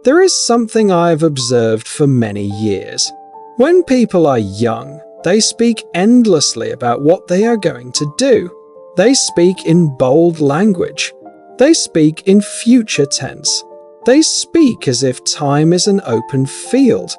There is something I've observed for many years. When people are young, they speak endlessly about what they are going to do. They speak in bold language. They speak in future tense. They speak as if time is an open field.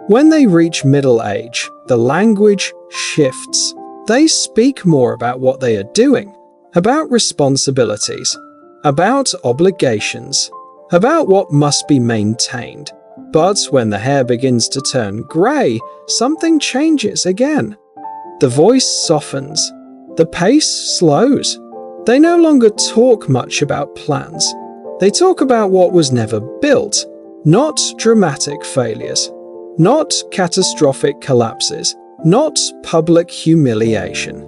When they reach middle age, the language shifts. They speak more about what they are doing, about responsibilities, about obligations, about what must be maintained. But when the hair begins to turn grey, something changes again. The voice softens. The pace slows. They no longer talk much about plans. They talk about what was never built, not dramatic failures, not catastrophic collapses, not public humiliation,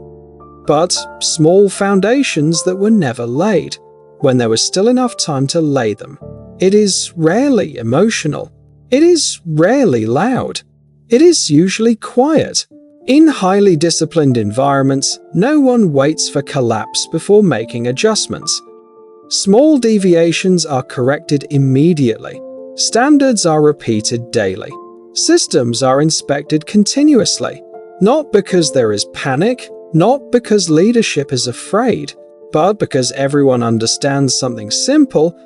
but small foundations that were never laid, when there was still enough time to lay them. It is rarely emotional. It is rarely loud. It is usually quiet. In highly disciplined environments, no one waits for collapse before making adjustments. Small deviations are corrected immediately. Standards are repeated daily. Systems are inspected continuously. Not because there is panic, not because leadership is afraid, but because everyone understands something simple.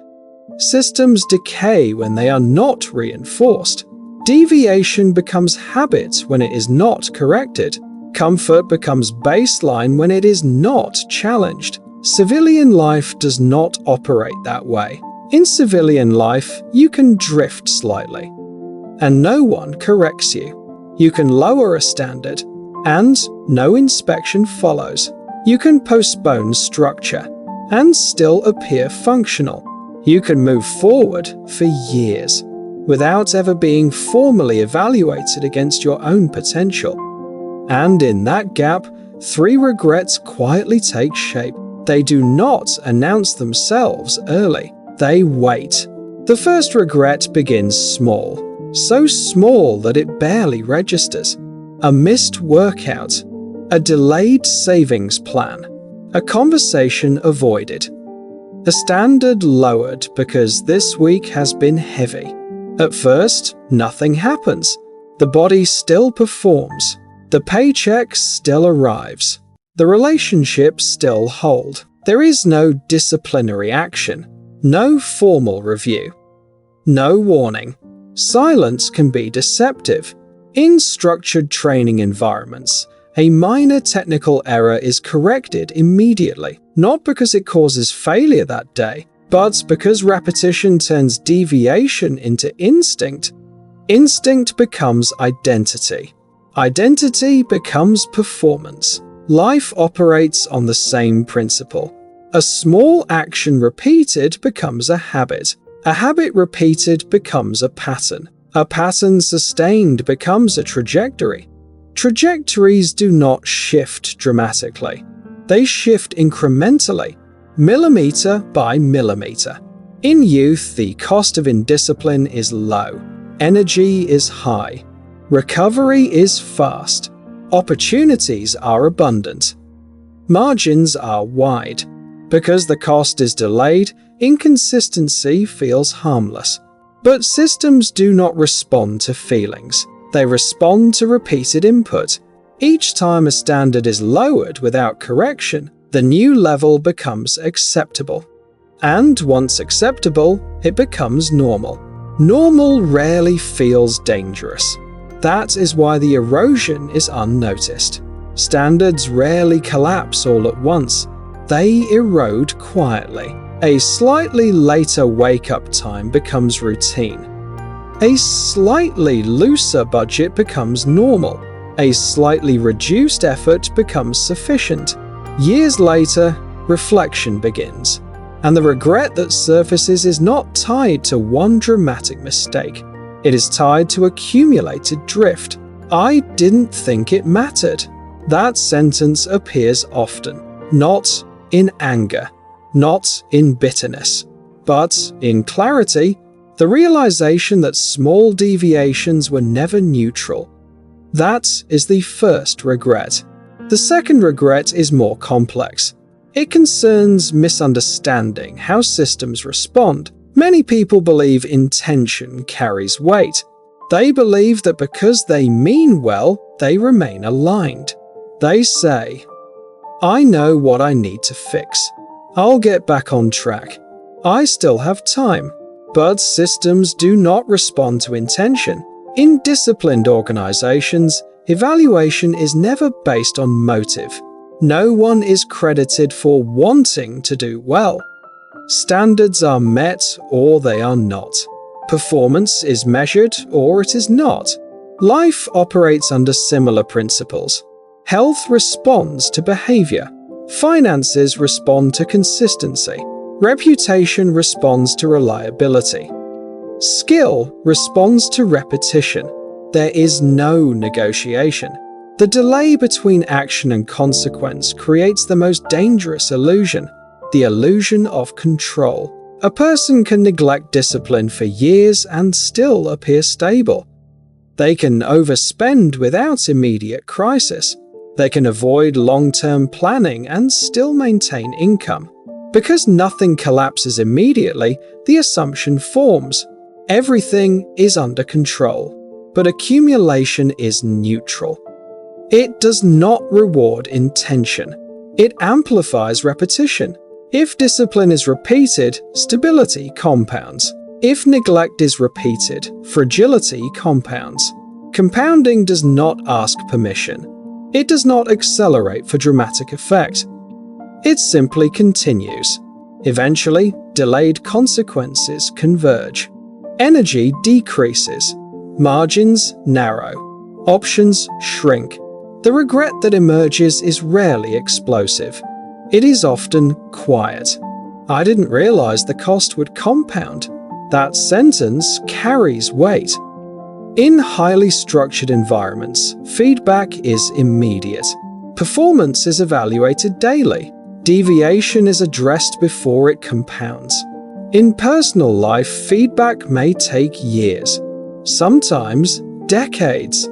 Systems decay when they are not reinforced. Deviation becomes habit when it is not corrected. Comfort becomes baseline when it is not challenged. Civilian life does not operate that way. In civilian life, you can drift slightly, and no one corrects you. You can lower a standard, and no inspection follows. You can postpone structure, and still appear functional. You can move forward for years, without ever being formally evaluated against your own potential. And in that gap, 3 regrets quietly take shape. They do not announce themselves early. They wait. The first regret begins small, so small that it barely registers. A missed workout, a delayed savings plan, a conversation avoided, a standard lowered because this week has been heavy. At first, nothing happens. The body still performs. The paycheck still arrives. The relationships still hold. There is no disciplinary action, no formal review, no warning. Silence can be deceptive. In structured training environments, a minor technical error is corrected immediately, not because it causes failure that day, but because repetition turns deviation into instinct. Instinct becomes identity. Identity becomes performance. Life operates on the same principle. A small action repeated becomes a habit. A habit repeated becomes a pattern. A pattern sustained becomes a trajectory. Trajectories do not shift dramatically. They shift incrementally, millimeter by millimeter. In youth, the cost of indiscipline is low. Energy is high. Recovery is fast. Opportunities are abundant. Margins are wide. Because the cost is delayed, inconsistency feels harmless. But systems do not respond to feelings. They respond to repeated input. Each time a standard is lowered without correction, the new level becomes acceptable. And once acceptable, it becomes normal. Normal rarely feels dangerous. That is why the erosion is unnoticed. Standards rarely collapse all at once. They erode quietly. A slightly later wake-up time becomes routine. A slightly looser budget becomes normal. A slightly reduced effort becomes sufficient. Years later, reflection begins. And the regret that surfaces is not tied to one dramatic mistake. It is tied to accumulated drift. I didn't think it mattered. That sentence appears often, not in anger, not in bitterness, but in clarity, the realization that small deviations were never neutral. That is the first regret. The second regret is more complex. It concerns misunderstanding how systems respond. Many people believe intention carries weight. They believe that because they mean well, they remain aligned. They say, "I know what I need to fix. I'll get back on track. I still have time." But systems do not respond to intention. In disciplined organizations, evaluation is never based on motive. No one is credited for wanting to do well. Standards are met or they are not. Performance is measured or it is not. Life operates under similar principles. Health responds to behavior. Finances respond to consistency. Reputation responds to reliability. Skill responds to repetition. There is no negotiation. The delay between action and consequence creates the most dangerous illusion, the illusion of control. A person can neglect discipline for years and still appear stable. They can overspend without immediate crisis. They can avoid long-term planning and still maintain income. Because nothing collapses immediately, the assumption forms: everything is under control. But accumulation is neutral. It does not reward intention. It amplifies repetition. If discipline is repeated, stability compounds. If neglect is repeated, fragility compounds. Compounding does not ask permission. It does not accelerate for dramatic effect. It simply continues. Eventually, delayed consequences converge. Energy decreases. Margins narrow. Options shrink. The regret that emerges is rarely explosive. It is often quiet. "I didn't realize the cost would compound." That sentence carries weight. In highly structured environments, feedback is immediate. Performance is evaluated daily. Deviation is addressed before it compounds. In personal life, feedback may take years, sometimes decades.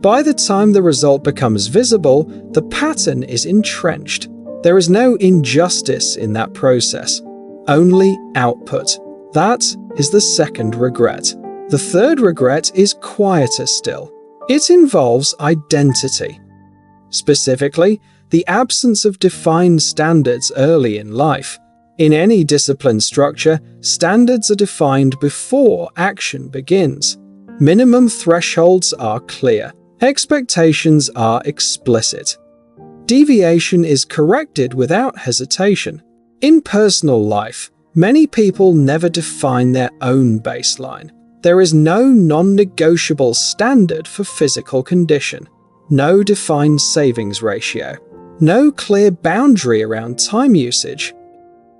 By the time the result becomes visible, the pattern is entrenched. There is no injustice in that process, only output. That is the second regret. The third regret is quieter still. It involves identity. Specifically, the absence of defined standards early in life. In any discipline structure, standards are defined before action begins. Minimum thresholds are clear. Expectations are explicit. Deviation is corrected without hesitation. In personal life, many people never define their own baseline. There is no non-negotiable standard for physical condition, no defined savings ratio, no clear boundary around time usage,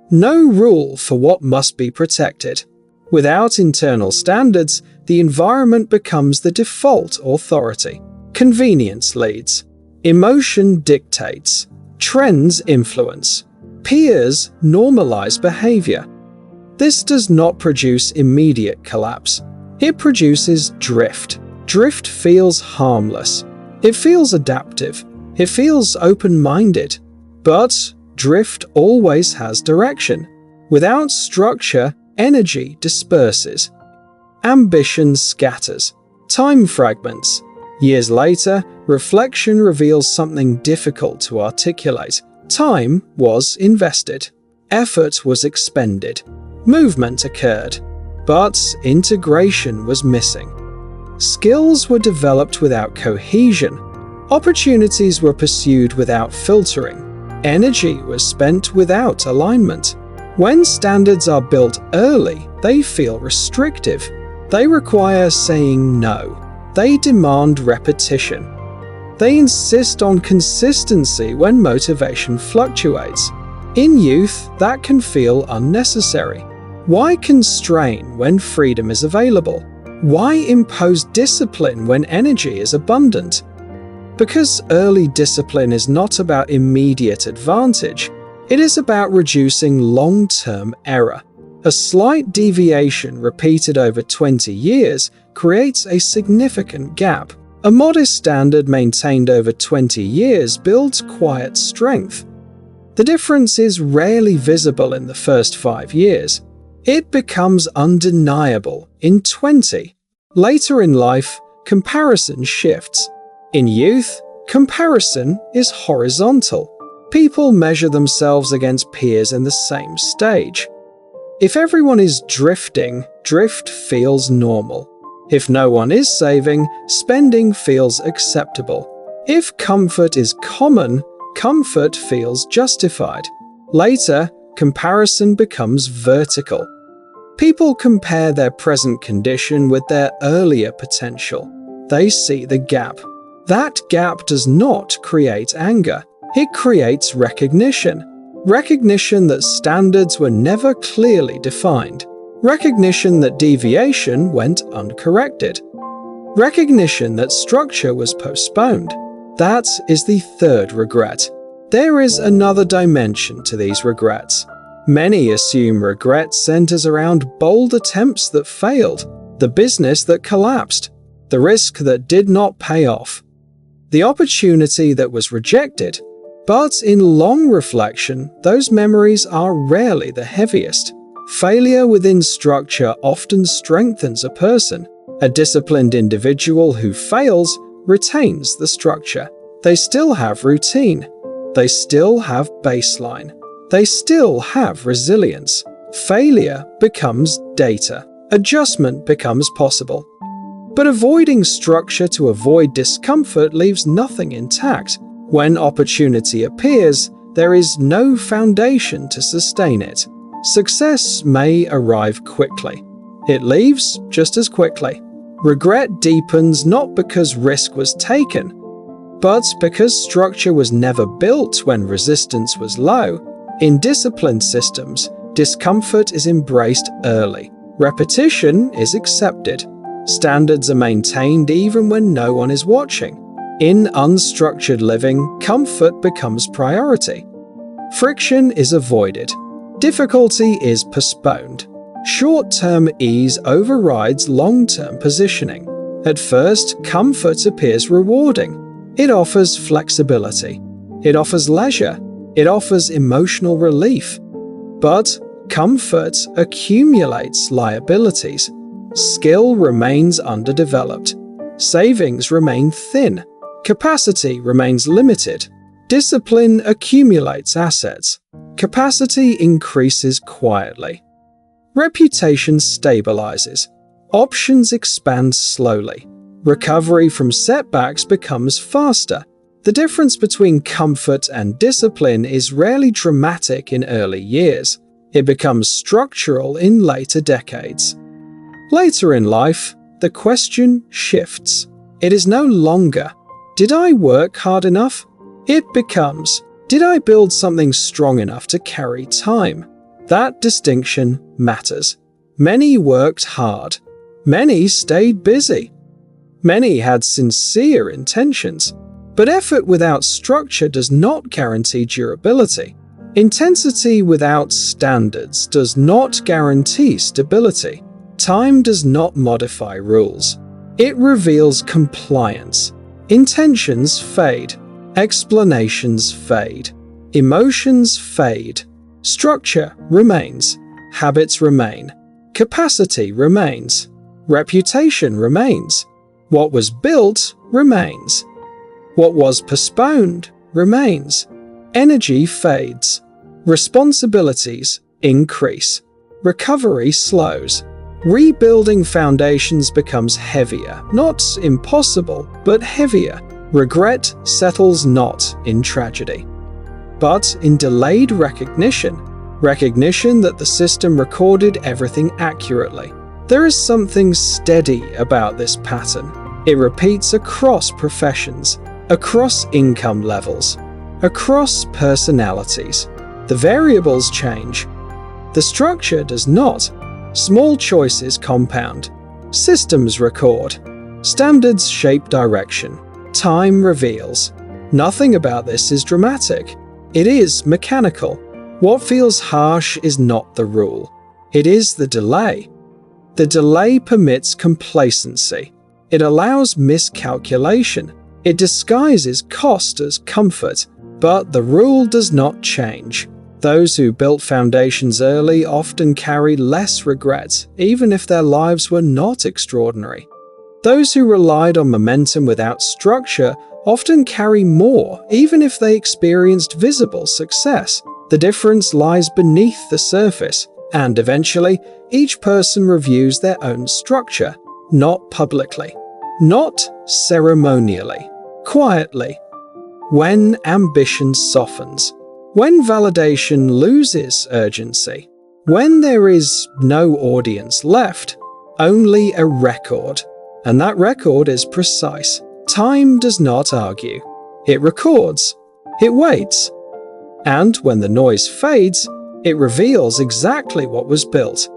no rule for what must be protected. Without internal standards, the environment becomes the default authority. Convenience leads. Emotion dictates. Trends influence. Peers normalize behavior. This does not produce immediate collapse. It produces drift. Drift feels harmless. It feels adaptive. It feels open-minded. But drift always has direction. Without structure, energy disperses. Ambition scatters. Time fragments. Years later, reflection reveals something difficult to articulate. Time was invested. Effort was expended. Movement occurred. But integration was missing. Skills were developed without cohesion. Opportunities were pursued without filtering. Energy was spent without alignment. When standards are built early, they feel restrictive. They require saying no. They demand repetition. They insist on consistency when motivation fluctuates. In youth, that can feel unnecessary. Why constrain when freedom is available? Why impose discipline when energy is abundant? Because early discipline is not about immediate advantage, it is about reducing long-term error. A slight deviation repeated over 20 years creates a significant gap. A modest standard maintained over 20 years builds quiet strength. The difference is rarely visible in the first 5 years. It becomes undeniable in 20. Later in life, comparison shifts. In youth, comparison is horizontal. People measure themselves against peers in the same stage. If everyone is drifting, drift feels normal. If no one is saving, spending feels acceptable. If comfort is common, comfort feels justified. Later, comparison becomes vertical. People compare their present condition with their earlier potential. They see the gap. That gap does not create anger. It creates recognition. Recognition that standards were never clearly defined. Recognition that deviation went uncorrected. Recognition that structure was postponed. That is the third regret. There is another dimension to these regrets. Many assume regret centers around bold attempts that failed, the business that collapsed, the risk that did not pay off, the opportunity that was rejected. But in long reflection, those memories are rarely the heaviest. Failure within structure often strengthens a person. A disciplined individual who fails retains the structure. They still have routine. They still have baseline. They still have resilience. Failure becomes data. Adjustment becomes possible. But avoiding structure to avoid discomfort leaves nothing intact. When opportunity appears, there is no foundation to sustain it. Success may arrive quickly. It leaves just as quickly. Regret deepens not because risk was taken, but because structure was never built when resistance was low. In disciplined systems, discomfort is embraced early. Repetition is accepted. Standards are maintained even when no one is watching. In unstructured living, comfort becomes priority. Friction is avoided. Difficulty is postponed. Short-term ease overrides long-term positioning. At first, comfort appears rewarding. It offers flexibility. It offers leisure. It offers emotional relief. But comfort accumulates liabilities. Skill remains underdeveloped. Savings remain thin. Capacity remains limited. Discipline accumulates assets. Capacity increases quietly. Reputation stabilizes. Options expand slowly. Recovery from setbacks becomes faster. The difference between comfort and discipline is rarely dramatic in early years. It becomes structural in later decades. Later in life, the question shifts. It is no longer, did I work hard enough? It becomes, did I build something strong enough to carry time? That distinction matters. Many worked hard. Many stayed busy. Many had sincere intentions. But effort without structure does not guarantee durability. Intensity without standards does not guarantee stability. Time does not modify rules. It reveals compliance. Intentions fade. Explanations fade. Emotions fade. Structure remains. Habits remain. Capacity remains. Reputation remains. What was built remains. What was postponed remains. Energy fades. Responsibilities increase. Recovery slows. Rebuilding foundations becomes heavier, not impossible, but heavier. Regret settles not in tragedy, but in delayed recognition. Recognition that the system recorded everything accurately. There is something steady about this pattern. It repeats across professions, across income levels, across personalities. The variables change. The structure does not. Small choices compound. Systems record. Standards shape direction. Time reveals. Nothing about this is dramatic. It is mechanical. What feels harsh is not the rule. It is the delay. The delay permits complacency. It allows miscalculation. It disguises cost as comfort. But the rule does not change. Those who built foundations early often carry less regrets, even if their lives were not extraordinary. Those who relied on momentum without structure often carry more, even if they experienced visible success. The difference lies beneath the surface, and eventually, each person reviews their own structure, not publicly, not ceremonially, quietly. When ambition softens, when validation loses urgency, when there is no audience left, only a record, and that record is precise. Time does not argue. It records. It waits. And when the noise fades, it reveals exactly what was built.